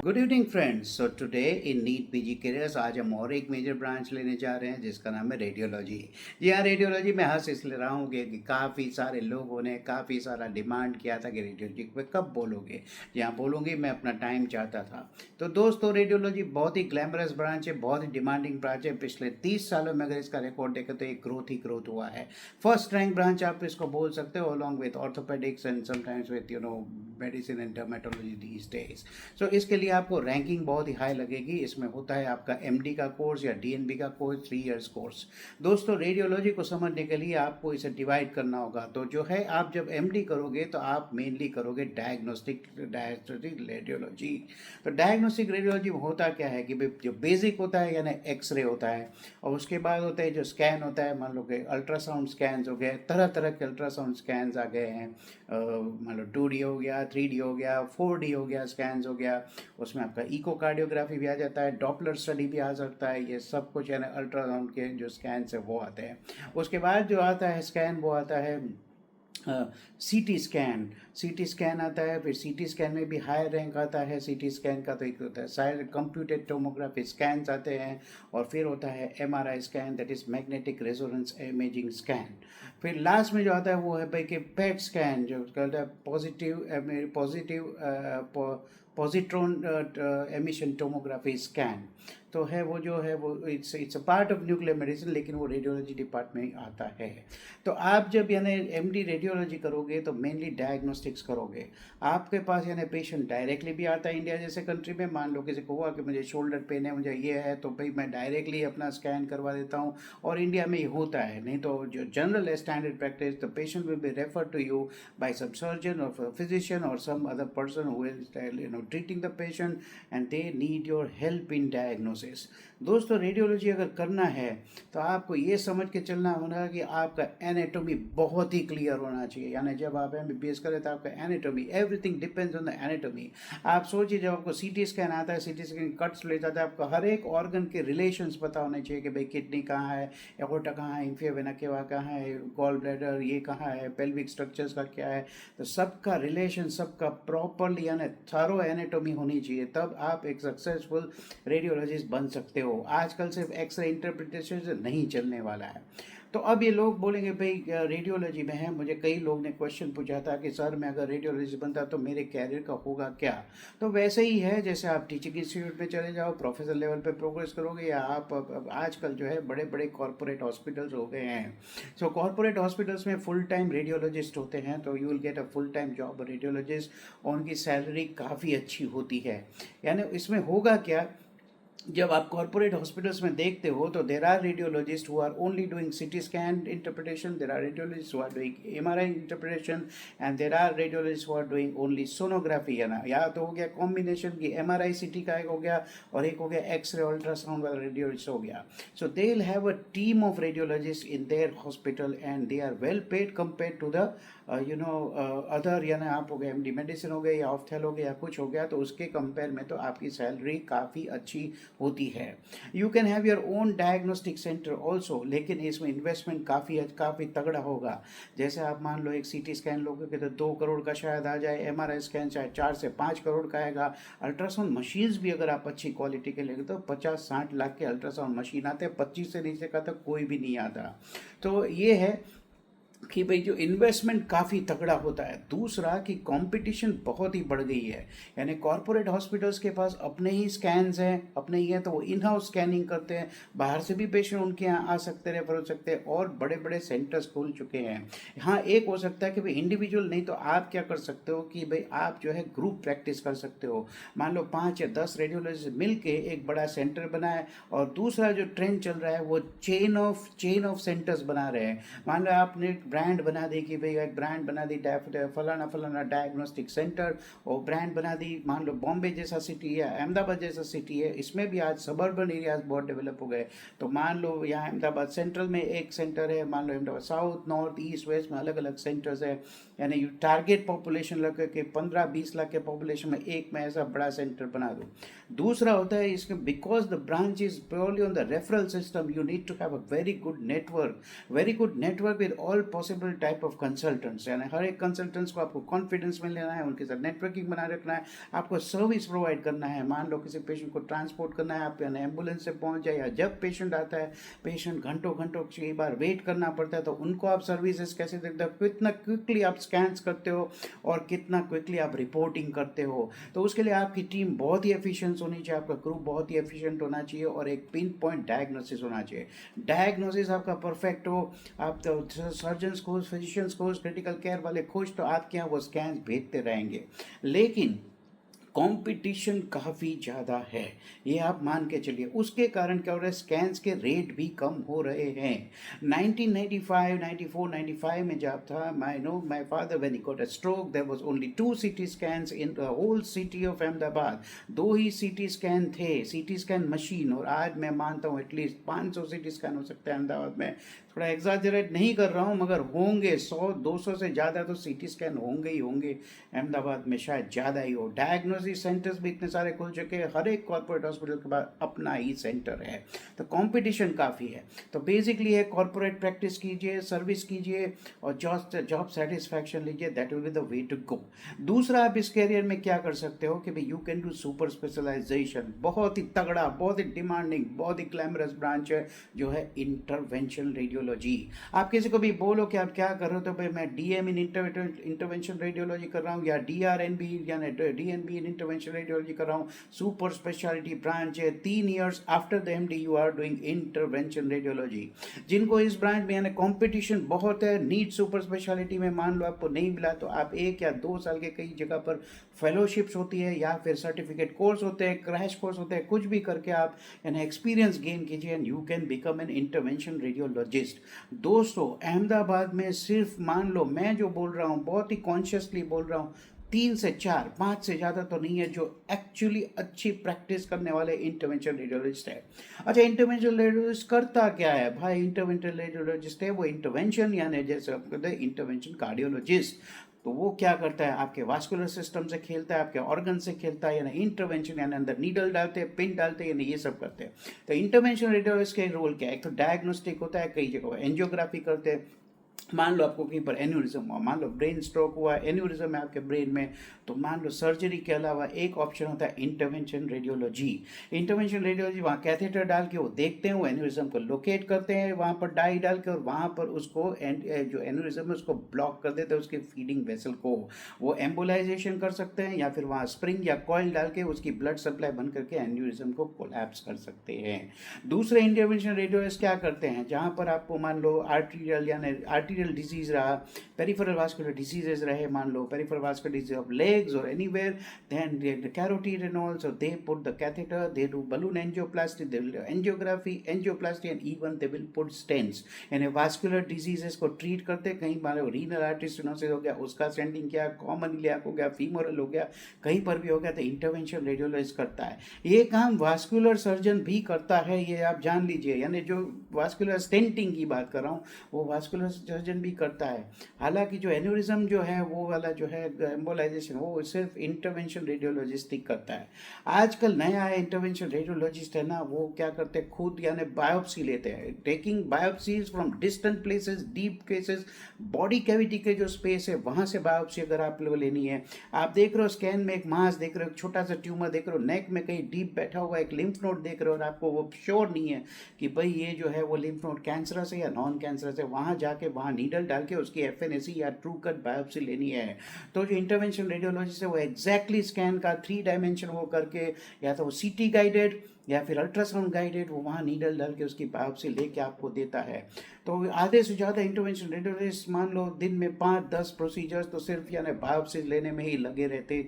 Good evening friends. So today in NEET PG careers आज हम और एक मेजर ब्रांच लेने जा रहे हैं जिसका नाम है रेडियोलॉजी। जी हाँ, रेडियोलॉजी में हंस इसलिए रहा हूँ कि काफ़ी सारे लोगों ने काफ़ी सारा डिमांड किया था कि रेडियोलॉजी पे कब बोलोगे। जी हाँ, बोलूँगी, मैं अपना टाइम चाहता था। तो दोस्तों, रेडियोलॉजी बहुत ही ग्लैमरस ब्रांच है, बहुत ही डिमांडिंग ब्रांच है। पिछले 30 सालों में अगर इसका रिकॉर्ड देखें तो एक ग्रोथ ही ग्रोथ हुआ है। फर्स्ट रैंक ब्रांच आप इसको बोल सकते हो, along with orthopaedics and sometimes with medicine and dermatology these days. So इसके लिए आपको रैंकिंग बहुत ही हाई लगेगी। इसमें होता है आपका एमडी का कोर्स या डीएनबी का कोर्स, 3 इयर्स कोर्स। दोस्तों, रेडियोलॉजी को समझने के लिए आपको इसे डिवाइड करना होगा। तो जो है, आप जब एमडी करोगे तो आप मेनली करोगे डायग्नोस्टिक रेडियोलॉजी। तो डायग्नोस्टिक रेडियोलॉजी होता क्या है कि जो बेसिक होता है यानी एक्सरे होता है, और उसके बाद होता है जो स्कैन होता है। मान लो कि अल्ट्रासाउंड स्कैन्स हो गए, तरह तरह के अल्ट्रासाउंड स्कैन्स आ गए हैं। मान लो 2D हो गया, 3D हो गया, 4D हो गया, स्कैन्स हो गया। उसमें आपका इकोकार्डियोग्राफी भी आ जाता है, डॉपलर स्टडी भी आ सकता है। ये सब कुछ यानी अल्ट्रासाउंड के जो स्कैन्स है वो आते हैं। उसके बाद जो आता है स्कैन, वो आता है सीटी स्कैन। सीटी स्कैन आता है, फिर सीटी स्कैन में भी हाई रैंक आता है। सीटी स्कैन का तो एक होता है साइड कंप्यूटेड टोमोग्राफी स्कैन्स आते हैं। और फिर होता है MRI scan, that is magnetic resonance imaging scan. फिर लास्ट में जो आता है वो है भाई कि पेट स्कैन, जो कहता है पॉजिट्रॉन एमिशन टोमोग्राफी स्कैन। तो है वो जो है वो it's a part of nuclear medicine, लेकिन वो रेडियोलॉजी डिपार्टमेंट में आता है। तो आप जब यानी एमडी रेडियोलॉजी करोगे तो मेनली डायग्नोस्टिक्स करोगे। आपके पास यानी पेशेंट डायरेक्टली भी आता है। इंडिया जैसे कंट्री में मान लो किसी को हुआ कि मुझे शोल्डर पेन है, मुझे ये है, तो भाई मैं डायरेक्टली अपना स्कैन करवा देता हूँ। और इंडिया में ये होता है। नहीं तो जो जनरल है standard practice, the patient will be refer to you by some surgeon or physician or some other person who is treating the patient, and they need your help in diagnosis. दोस्तों, radiology अगर करना है तो आपको ये समझ के चलना होगा कि आपका एनाटॉमी बहुत ही क्लियर होना चाहिए। यानी जब आप एमबीबीएस करें तो आपका anatomy, everything depends on the anatomy. आप सोचिए, जब आपको सीटी स्कैन आता है, सीटी स्कैन कट्स ले जाता है, आपको हर एक ऑर्गन के रिलेशंस पता होने चाहिए कि भाई किडनी कहाँ है, एओर्टा कहाँ है, इंफिया वेना केवा कहाँ है, गॉल ब्लैडर ये कहाँ है, पेल्विक स्ट्रक्चर्स का क्या है। तो सबका रिलेशन, सबका प्रॉपरली यानी थॉरो एनाटॉमी होनी चाहिए, तब आप एक सक्सेसफुल रेडियोलॉजिस्ट बन सकते हो। आजकल सिर्फ एक्सरे इंटरप्रिटेशन से नहीं चलने वाला है। तो अब ये लोग बोलेंगे भाई रेडियोलॉजी में है, मुझे कई लोग ने क्वेश्चन पूछा था कि सर मैं अगर रेडियोलॉजिस्ट बनता तो मेरे कैरियर का होगा क्या। तो वैसे ही है, जैसे आप टीचिंग इंस्टीट्यूट में चले जाओ, प्रोफेसर लेवल पे प्रोग्रेस करोगे, या आप आजकल जो है बड़े बड़े कॉरपोरेट हॉस्पिटल्स हो गए हैं। सो कॉरपोरेट हॉस्पिटल्स में फुल टाइम रेडियोलॉजिस्ट होते हैं, तो you will get a full time job radiologist. उनकी सैलरी काफ़ी अच्छी होती है। यानी इसमें होगा क्या, जब आप कॉर्पोरेट हॉस्पिटल्स में देखते हो तो there are radiologist who are only doing CT scan interpretation, there are radiologist who are doing MRI interpretation, and there are radiologist who are doing only sonography. है ना, या तो हो गया कॉम्बिनेशन की एमआरआई सिटी का एक हो गया, और एक हो गया एक्सरे अल्ट्रासाउंड वाला रेडियोलॉजिस्ट हो गया। So they will have a team of radiologist in their hospital, and they are well paid compare to the other. यानी आप हो गए एमडी मेडिसिन हो गए या ऑफ्थेल हो गया या कुछ हो गया, तो उसके कंपेयर में तो आपकी सैलरी काफ़ी अच्छी होती है। You can have your own diagnostic centre also, लेकिन इसमें इन्वेस्टमेंट काफ़ी तगड़ा होगा। जैसे आप मान लो एक सीटी स्कैन लोगे तो 2 करोड़ का शायद आ जाए, एमआरआई स्कैन शायद 4 से 5 करोड़ का आएगा। अल्ट्रासाउंड मशीन्स भी अगर आप अच्छी क्वालिटी के लेंगे तो 50-60 लाख के अल्ट्रासाउंड मशीन आते हैं, 25 से नीचे का तो कोई भी नहीं आता। तो ये है कि भाई जो इन्वेस्टमेंट काफ़ी तगड़ा होता है। दूसरा कि कंपटीशन बहुत ही बढ़ गई है। यानी कॉरपोरेट हॉस्पिटल्स के पास अपने ही स्कैन्स हैं, अपने ही हैं, तो वो इन हाउस स्कैनिंग करते हैं। बाहर से भी पेशेंट उनके यहाँ आ सकते, रेफर हो सकते हैं, और बड़े बड़े सेंटर्स खुल चुके हैं। हाँ, एक हो सकता है कि भाई इंडिविजुअल नहीं, तो आप क्या कर सकते हो कि भाई आप जो है ग्रुप प्रैक्टिस कर सकते हो। मान लो 5 या 10 रेडियोलॉजिस्ट मिल के एक बड़ा सेंटर बनाए। और दूसरा जो ट्रेंड चल रहा है वो चेन ऑफ सेंटर्स बना रहे हैं। मान लो आपने ब्रांड बना दी कि भाई एक ब्रांड बना दी फलाना फलाना डायग्नोस्टिक सेंटर, और ब्रांड बना दी। मान लो बॉम्बे जैसा सिटी है, अहमदाबाद जैसा सिटी है, इसमें भी आज सबर्बन एरियाज बहुत डेवलप हो गए। तो मान लो यहाँ अहमदाबाद सेंट्रल में एक सेंटर है, मान लो Ahmedabad south, north, east, west में अलग अलग सेंटर्स है। यानी यू टारगेट पॉपुलेशन लगा के 15-20 लाख के पॉपुलेशन में एक में ऐसा बड़ा सेंटर बना दो। दूसरा होता है इसके because the branch is purely on the referral system, you need to have a very good network with all possible type of consultants, यानी हर एक कंसल्टेंट्स को आपको कॉन्फिडेंस में लेना है, उनके साथ नेटवर्किंग बनाए रखना है, आपको सर्विस प्रोवाइड करना है। मान लो किसी पेशेंट को ट्रांसपोर्ट करना है, आप यानी एम्बुलेंस से पहुंच जाए, या जब पेशेंट आता है, पेशेंट घंटों कई बार वेट करना पड़ता है, तो उनको आप सर्विसेज कैसे देते हो, कितना क्विकली आप स्कैन्स करते हो और कितना क्विकली आप रिपोर्टिंग करते हो। तो उसके लिए आपकी टीम बहुत ही एफिशिएंट होनी चाहिए, आपका ग्रुप बहुत ही एफिशिएंट होना चाहिए और एक पिन पॉइंट डायग्नोसिस होना चाहिए। डायग्नोसिस आपका परफेक्ट हो, आप तो सर्जन्स को, फिजिशियंस को, क्रिटिकल केयर वाले खुश, तो आपके यहाँ वो स्कैन्स भेजते रहेंगे। लेकिन कंपटीशन काफ़ी ज़्यादा है, ये आप मान के चलिए। उसके कारण क्या हो रहा है, स्कैन्स के रेट भी कम हो रहे हैं। 1995, 94, 95 में जब था, my father when he got a stroke, there was only 2 CT scans in the whole city of Ahmedabad. 2 ही सीटी स्कैन थे, सीटी स्कैन मशीन, और आज मैं मानता हूँ एटलीस्ट 500 सीटी स्कैन हो सकते हैं अहमदाबाद में। थोड़ा एग्जाजरेट नहीं कर रहा हूँ, मगर होंगे 100-200 से ज़्यादा तो सीटी स्कैन होंगे ही होंगे अहमदाबाद में, शायद ज़्यादा ही हो। डायग्नोसिस सेंटर्स भी इतने सारे खुल चुके हैं, हर एक कॉर्पोरेट हॉस्पिटल के बाद अपना ही सेंटर है, तो कंपटीशन काफ़ी है। तो बेसिकली है कॉर्पोरेट प्रैक्टिस कीजिए, सर्विस कीजिए और जॉब सेटिस्फैक्शन लीजिए, that will be the way to go. दूसरा, आप इस कैरियर में क्या कर सकते हो कि भाई you can do super specialization. बहुत ही तगड़ा, बहुत ही डिमांडिंग, बहुत ही ग्लैमरस ब्रांच है जो है इंटरवेंशन रेडियोलॉजी। आप किसी को भी बोलो कि आप क्या कर रहे हो, तो भाई मैं डीएम इन इंटरवेंशन रेडियोलॉजी कर रहा हूँ, या डीआरएनबी यानी डीएनबी इन इंटरवेंशन रेडियोलॉजी कर रहा हूँ, सुपर स्पेशलिटी ब्रांच है, 3 years after the MD you are doing intervention radiology. जिनको इस ब्रांच में यानी कंपटीशन बहुत है, नीट सुपर स्पेशलिटी में मान लो आपको नहीं मिला, तो आप 1 या 2 साल के कई जगह पर फेलोशिप्स होती है, या फिर सर्टिफिकेट कोर्स होते हैं, क्रैश कोर्स होते हैं, कुछ भी करके आप यानी एक्सपीरियंस गेन कीजिए and you can become an intervention radiologist. दोस्तों, अहमदाबाद में सिर्फ मान लो, मैं जो बोल रहा हूँ बहुत ही कॉन्शियसली बोल रहा हूँ, 3 से 4, 5 से ज़्यादा तो नहीं है जो एक्चुअली अच्छी प्रैक्टिस करने वाले इंटरवेंशन रेडियोलॉजिस्ट है। अच्छा, इंटरवेंशन रेडियोलॉजिस्ट करता क्या है भाई? इंटरवेंशन रेडियोलॉजिस्ट है वो इंटरवेंशन, यानी जैसे आप कहते हैं इंटरवेंशन कार्डियोलॉजिस्ट, तो वो क्या करता है, आपके वास्कुलर सिस्टम से खेलता है, आपके ऑर्गन से खेलता है, यानी इंटरवेंशन, यानी अंदर नीडल डालते हैं, पिन डालते हैं, यानी ये सब करते हैं। तो इंटरवेंशन रेडियोलॉजिस्ट का रोल क्या है? एक तो डायग्नोस्टिक होता है, कई जगह एंजियोग्राफी करते हैं। मान लो आपको कहीं पर एन्यूरिज्म हुआ, मान लो ब्रेन स्ट्रोक हुआ, एन्यूरिज्म है आपके ब्रेन में, तो मान लो सर्जरी के अलावा एक ऑप्शन होता है इंटरवेंशन रेडियोलॉजी। इंटरवेंशन रेडियोलॉजी वहाँ कैथेटर डाल के वो देखते हैं, वो एन्यूरिज्म को लोकेट करते हैं वहाँ पर डाई डाल के, और वहाँ पर उसको जो एन्यूरिज्म है उसको ब्लॉक कर देते हैं, उसके फीडिंग वेसल को। वो एम्बोलाइजेशन कर सकते हैं, या फिर वहाँ स्प्रिंग या कॉइल डाल के उसकी ब्लड सप्लाई बंद करके एन्यूरिज्म को कोलैप्स कर सकते हैं। दूसरे इंटरवेंशन रेडियोलॉजिस्ट क्या करते हैं, जहाँ पर आपको मान लो आर्टीरियल यानी आर्टीरियल डिजीज रहा, पेरिफेरल वास्कुलर डिजीजेस रहे, मान लो peripheral vascular disease of legs और anywhere, then the carotid and all, so they put the catheter, they do balloon angioplasty, they will do angioplasty and even they will put stents, यानी vascular diseases को treat करते। कहीं मान लो renal artery stenosis हो गया, उसका stenting किया, common iliac हो गया, फीमोरल हो गया, कहीं पर भी हो गया, तो इंटरवेंशन रेडियोलॉजिस्ट करता है। ये काम वास्कुलर सर्जन भी करता है, ये आप जान लीजिए, यानी जो वास्कुलर स्टेंटिंग की बात कर रहा हूँ वो वास्कुलर सर्जन भी करता है। हालांकि जो एन्यूरिज्म जो है वो वाला जो है एम्बोलाइजेशन, वो सिर्फ इंटरवेंशन रेडियोलॉजिस्ट ही करता है। आजकल नया है इंटरवेंशन रेडियोलॉजिस्ट है ना, वो क्या करते हैं खुद यानी बायोप्सी लेते हैं, taking biopsies from distant places, deep cases, body cavity के जो स्पेस है वहाँ से बायोप्सी अगर आप लोग लेनी है। आप देख रहे हो स्कैन में एक मास देख रहे हो, एक छोटा सा ट्यूमर देख रहे हो, नेक में कहीं डीप बैठा हुआ एक लिम्फ नोड देख रहे हो, और आपको वो श्योर नहीं है कि भाई ये जो है वो लिम्फ नोड कैंसरस है या नॉन कैंसरस है, वहाँ जाके वहाँ नीडल डाल के उसकी एफएनएसी या ट्रू कट बायोप्सी लेनी है। तो जो इंटरवेंशन रेडियोलॉजिस्ट है वो एग्जैक्टली स्कैन का 3 डायमेंशन वो करके, या तो वो सीटी गाइडेड या फिर अल्ट्रासाउंड गाइडेड, वो वहाँ नीडल डाल के उसकी बायोप्सी लेके आपको देता है। तो आधे से ज़्यादा इंटरवेंशन रेडियोलॉजिस्ट मान लो दिन में 5-10 प्रोसीजर्स तो सिर्फ यानी बायोप्सी लेने में ही लगे रहते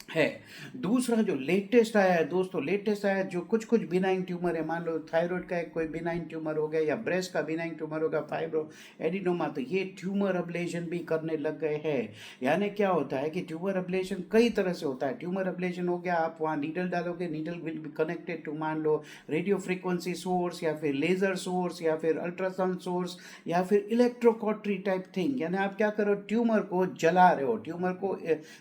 है। दूसरा जो लेटेस्ट आया है दोस्तों, लेटेस्ट आया है, जो कुछ कुछ बिनाइन ट्यूमर है, मान लो थायराइड का एक कोई बिनाइन ट्यूमर हो गया या ब्रेस्ट का बिनाइन ट्यूमर हो गया, फाइब्रो एडिनोमा, तो ये ट्यूमर अब्लेशन भी करने लग गए हैं। यानी क्या होता है कि ट्यूमर अब्लेशन कई तरह से होता है। ट्यूमर अब्लेशन हो गया, आप वहाँ नीडल डालोगे, needle will be connected to मान लो रेडियो फ्रीक्वेंसी सोर्स या फिर लेजर सोर्स या फिर अल्ट्रासाउंड सोर्स या फिर इलेक्ट्रोकॉटरी टाइप थिंग। यानी आप क्या करो, ट्यूमर को जला रहे हो, ट्यूमर को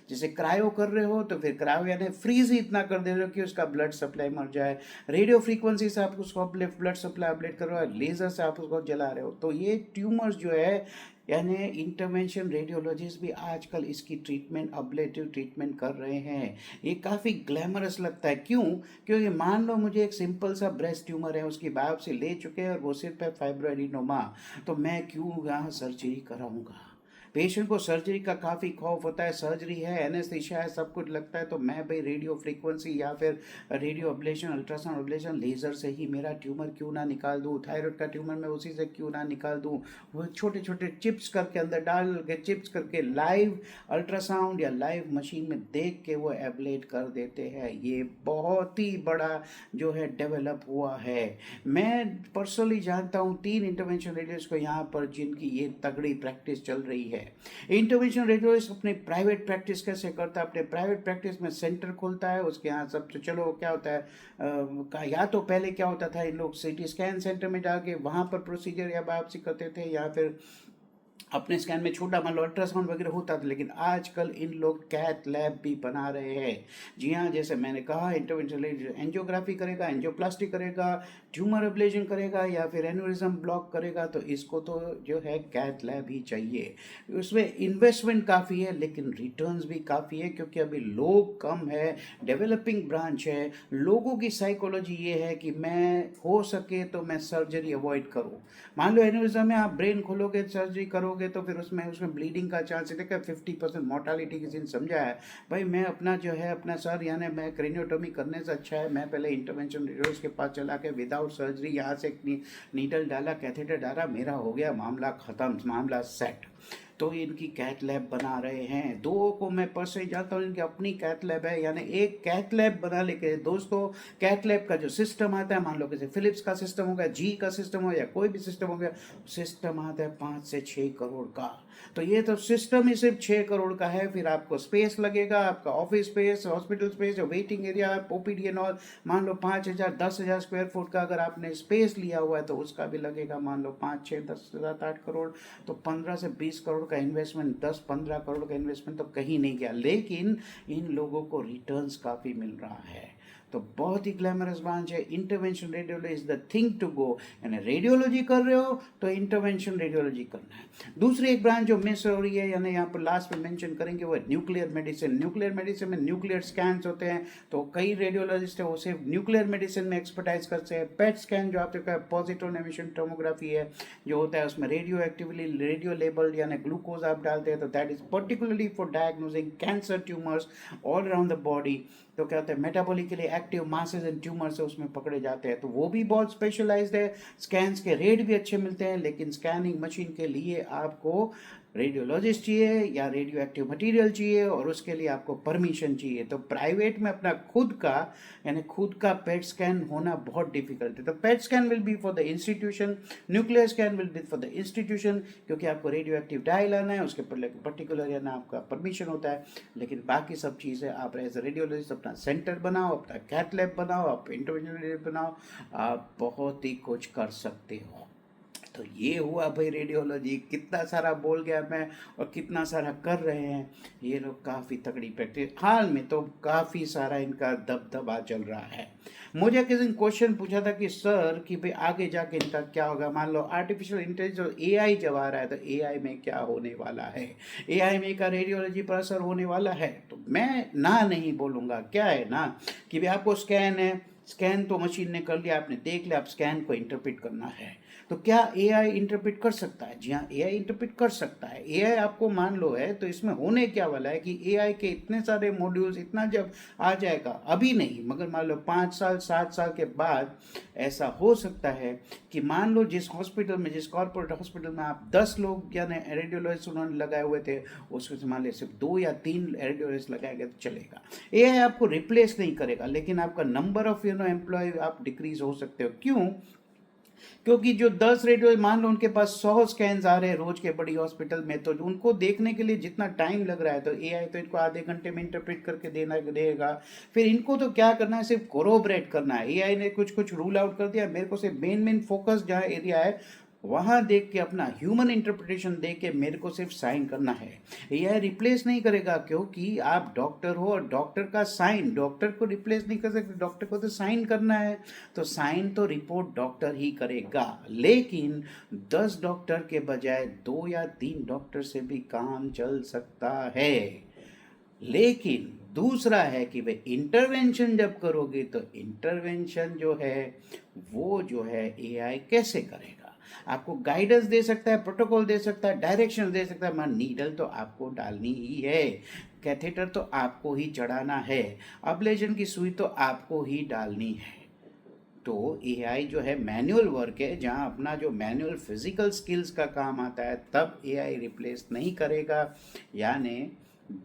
जैसे क्रायो कर रहे हो, तो फिर क्रायो यानी फ्रीज ही इतना कर दे रहे हो कि उसका ब्लड सप्लाई मर जाए। रेडियो फ्रीक्वेंसी से आप उसको ब्लड सप्लाई अपडेट कर रहे हो, लेजर से आप उसको जला रहे हो। तो ये ट्यूमर्स जो है, यानी इंटरवेंशन रेडियोलॉजिस्ट भी आजकल इसकी ट्रीटमेंट, अब्लेटिव ट्रीटमेंट कर रहे हैं। ये काफ़ी ग्लैमरस लगता है। क्यों? क्योंकि मान लो मुझे एक सिंपल सा ब्रेस्ट ट्यूमर है, उसकी बायोप्सी ले चुके हैं और वो सिर्फ है फाइब्रोएडिनोमा, तो मैं क्यों यहाँ सर्जरी कराऊंगा? पेशेंट को सर्जरी का काफ़ी खौफ होता है, सर्जरी है, एनेस्थीसिया है, सब कुछ लगता है, तो मैं भाई रेडियो फ्रीक्वेंसी या फिर radio oblation, ultrasound oblation, laser से ही मेरा ट्यूमर क्यों ना निकाल दूँ, थायराइड का ट्यूमर मैं उसी से क्यों ना निकाल दूँ। वो छोटे छोटे चिप्स करके अंदर डाल के, चिप्स करके लाइव अल्ट्रासाउंड या लाइव मशीन में देख के वो एब्लेट कर देते हैं। ये बहुत ही बड़ा जो है डेवलप हुआ है। मैं पर्सनली जानता हूँ 3 इंटरवेंशन रेडियोस को यहाँ पर, जिनकी ये तगड़ी प्रैक्टिस चल रही है। इंटरवेंशन रेडियोलॉजिस्ट अपनी प्राइवेट प्रैक्टिस कैसे करता है? अपने प्राइवेट प्रैक्टिस में सेंटर खोलता है, उसके यहाँ सब, तो चलो क्या होता है या तो पहले क्या होता था, इन लोग सिटी स्कैन सेंटर में जाके वहाँ पर प्रोसीजर या बायोप्सी करते थे, या फिर अपने स्कैन में छोटा मान लो अल्ट्रासाउंड वगैरह होता था। लेकिन आजकल इन लोग कैथ लैब भी बना रहे हैं। जी हाँ, जैसे मैंने कहा, इंटरवेंशनल एंजियोग्राफी करेगा, एंजियोप्लास्टी करेगा, ट्यूमर एब्लेशन करेगा या फिर एन्यूरिज्म ब्लॉक करेगा, तो इसको तो जो है कैथ लैब ही चाहिए। उसमें इन्वेस्टमेंट काफ़ी है लेकिन रिटर्न्स भी काफ़ी है, क्योंकि अभी लोग कम है, डेवलपिंग ब्रांच है। लोगों की साइकोलॉजी ये है कि मैं हो सके तो मैं सर्जरी अवॉइड करूँ। मान लो एन्यूरिज्म में आप ब्रेन खोलोगे, सर्जरी करोगे, तो फिर उसमें उसमें ब्लीडिंग का चांस है। देखा 50% मोर्टालिटी किसी ने समझा है। भाई मैं अपना जो है अपना सर, यानी मैं क्रेनियोटोमी करने से अच्छा है मैं पहले इंटरवेंशन रेडियोलॉजिस्ट के पास चला के विदाउट सर्जरी यहाँ से नीडल डाला, कैथेटर डाला, मेरा हो गया मामला ख़त्म, मामला सेट। तो इनकी कैथ लैब बना रहे हैं। दो को मैं पर्सनली जानता हूँ, इनकी अपनी कैथ लैब है। यानी एक कैथ लैब बना लेके दोस्तों, कैथ लैब का जो सिस्टम आता है, मान लो जैसे फिलिप्स का सिस्टम हो गया, जी का सिस्टम हो या कोई भी सिस्टम हो गया, सिस्टम आता है 5 से 6 करोड़ का। तो ये तो सिस्टम ही सिर्फ 6 करोड़ का है। फिर आपको स्पेस लगेगा, आपका office space, hospital space, waiting area, OPD and all. मान लो 5,000 10,000 स्क्वायर फुट का अगर आपने स्पेस लिया हुआ है तो उसका भी लगेगा मान लो 5 6 10 7 8 करोड़। तो 15 से 20 करोड़ का इन्वेस्टमेंट, 10 15 करोड़ का इन्वेस्टमेंट तो कहीं नहीं गया, लेकिन इन लोगों को रिटर्न्स काफ़ी मिल रहा है। तो बहुत ही ग्लैमरस ब्रांच है। Intervention radiology is the thing to go. यानी रेडियोलॉजी कर रहे हो तो इंटरवेंशन रेडियोलॉजी करना है। दूसरी एक ब्रांच जो मिस हो रही है, यानी यहाँ पर लास्ट में मेंशन करेंगे, वो है न्यूक्लियर मेडिसिन। न्यूक्लियर मेडिसिन में न्यूक्लियर स्कैन्स होते हैं, तो कई रेडियोलॉजिस्ट है वो सिर्फ न्यूक्लियर मेडिसिन में एक्सपर्टाइज करते हैं। पेट स्कैन जो आपके का पॉजिट्रॉन एमिशन टोमोग्राफी है जो होता है, उसमें रेडियो एक्टिवली रेडियो लेबल्ड यानी ग्लूकोज आप डालते हैं, तो that is particularly for diagnosing cancer tumours all around the body. तो क्या होता है, metabolically active masses and tumour से उसमें पकड़े जाते हैं, तो वो भी बहुत स्पेशलाइज्ड है। स्कैन्स के रेट भी अच्छे मिलते हैं, लेकिन स्कैनिंग मशीन के लिए आपको रेडियोलॉजिस्ट चाहिए या रेडियो एक्टिव मटीरियल चाहिए, और उसके लिए आपको परमिशन चाहिए। तो प्राइवेट में अपना खुद का, यानी खुद का पेट स्कैन होना बहुत डिफिकल्ट है। तो PET scan will be for the institution, nuclear scan will be for the institution, क्योंकि आपको रेडियो एक्टिव डाई लाना है, उसके पर्टिकुलर यानी आपका परमिशन होता है। लेकिन बाकी सब चीज़ें आप एज ए रेडियोलॉजिस्ट अपना सेंटर बनाओ, अपना कैथ लैब बनाओ, आप इंटरवेंशनल बनाओ, आप बहुत ही कुछ कर सकते हो। तो ये हुआ भाई रेडियोलॉजी। कितना सारा बोल गया मैं और कितना सारा कर रहे हैं ये लोग, काफ़ी तगड़ी प्रैक्टिस। हाल में तो काफ़ी सारा इनका दबदबा चल रहा है। मुझे किसी ने क्वेश्चन पूछा था कि सर कि भाई आगे जाके इनका क्या होगा, मान लो आर्टिफिशियल इंटेलिजेंस और एआई जब आ रहा है, तो एआई में क्या होने वाला है, एआई में का रेडियोलॉजी पर असर होने वाला है। तो मैं ना नहीं बोलूँगा। क्या है ना कि भाई आपको स्कैन है, स्कैन तो मशीन ने कर लिया, आपने देख लिया, आप स्कैन को इंटरप्रेट करना है। तो क्या एआई इंटरप्रेट कर सकता है? जी हाँ, एआई इंटरप्रेट कर सकता है। एआई आपको मान लो है तो इसमें होने क्या वाला है कि एआई के इतने सारे मॉड्यूल्स इतना जब आ जाएगा, अभी नहीं मगर मान लो 5 साल 7 साल के बाद ऐसा हो सकता है कि मान लो जिस हॉस्पिटल में, जिस कॉर्पोरेट हॉस्पिटल में आप 10 लोग यानी रेडियोलॉजिस्ट उन्होंने लगाए हुए थे, उसमें से मान लो सिर्फ 2 या 3 रेडियोलॉजिस्ट लगाए गए तो चलेगा। एआई आपको रिप्लेस नहीं करेगा, लेकिन आपका नंबर ऑफ एम्प्लॉय आप डिक्रीज हो सकते हो। क्यों? क्योंकि जो 10 रेडियो मान लो उनके पास 100 स्कैन्स आ रहे हैं रोज के बड़ी हॉस्पिटल में, तो उनको देखने के लिए जितना टाइम लग रहा है, तो एआई तो इनको आधे घंटे में इंटरप्रेट करके देना देगा। फिर इनको तो क्या करना है, सिर्फ कोरोबरेट करना है। एआई ने कुछ कुछ रूल आउट कर दिया, मेरे को सिर्फ मेन मेन फोकस जहाँ एरिया है वहाँ देख के अपना ह्यूमन इंटरप्रिटेशन दे के मेरे को सिर्फ साइन करना है। यह रिप्लेस नहीं करेगा, क्योंकि आप डॉक्टर हो और डॉक्टर का साइन डॉक्टर को रिप्लेस नहीं कर सकते, डॉक्टर को तो साइन करना है, तो साइन तो रिपोर्ट डॉक्टर ही करेगा। लेकिन 10 डॉक्टर के बजाय 2 या 3 डॉक्टर से भी काम चल सकता है। लेकिन दूसरा है कि भाई इंटरवेंशन जब करोगे तो इंटरवेंशन जो है वो जो है एआई कैसे करेगा? आपको गाइडेंस दे सकता है, प्रोटोकॉल दे सकता है, डायरेक्शन दे सकता है, मगर नीडल तो आपको डालनी ही है, कैथेटर तो आपको ही चढ़ाना है, अब्लेशन की सुई तो आपको ही डालनी है। तो एआई जो है मैनुअल वर्क है, जहाँ अपना जो मैनुअल फिजिकल स्किल्स का काम आता है, तब एआई रिप्लेस नहीं करेगा। यानी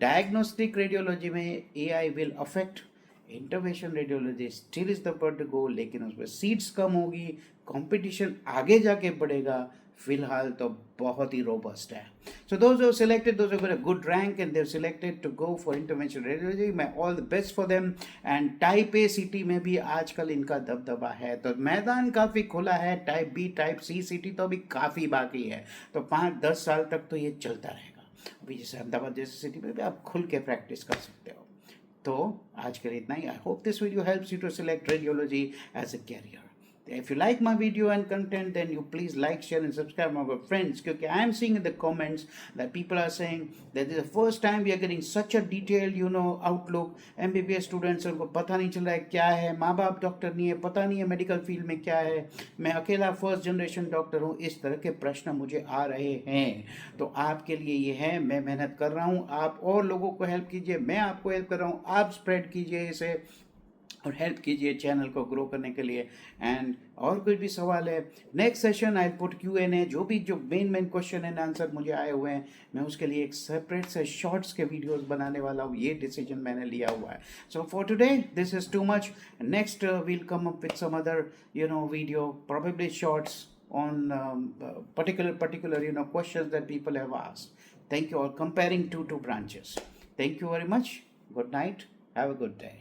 डायग्नोस्टिक रेडियोलॉजी में AI will affect, intervention radiology still is the par to go, लेकिन उसमें सीट्स कम होगी, कंपटीशन आगे जाके बढ़ेगा। फिलहाल तो बहुत ही रोबस्ट है। So those who are selected, those who got a good rank and they're selected to go for interventional radiology, मैं all the best for them। and type A city में भी आजकल इनका दबदबा है, तो मैदान काफ़ी खुला है। Type B type C city तो अभी काफ़ी बाकी है, तो 5-10 साल तक तो ये चलता रहेगा। अभी जैसे अहमदाबाद जैसे सिटी में भी आप खुल के प्रैक्टिस कर सकते हो। तो आज के लिए इतना ही। I hope this video helps you to select radiology as a career. If you like my video and content, then you please like, share and subscribe my friends, because I am seeing in the comments that people are saying that this is the first time we are getting such a detailed outlook। MBBS students उनको पता नहीं चल रहा है क्या है, माँ बाप डॉक्टर नहीं है, पता नहीं है मेडिकल फील्ड में क्या है, मैं अकेला फर्स्ट जनरेशन डॉक्टर हूँ, इस तरह के प्रश्न मुझे आ रहे हैं। तो आपके लिए ये है, मैं मेहनत कर रहा हूँ, आप और लोगों को हेल्प कीजिए, मैं आपको हेल्प कर रहा हूँ, आप स्प्रेड कीजिए इसे और हेल्प कीजिए चैनल को ग्रो करने के लिए। एंड और कोई भी सवाल है, next session I put Q&A, जो मेन क्वेश्चन एंड आंसर मुझे आए हुए हैं, मैं उसके लिए एक सेपरेट से शॉर्ट्स के वीडियोस बनाने वाला हूँ। ये डिसीजन मैंने लिया हुआ है। So for today this is too much. Next we'll come up with some other video, probably shorts on particular questions that people have asked. Thank you all. Comparing two branches. Thank you very much. Good night. Have a good day.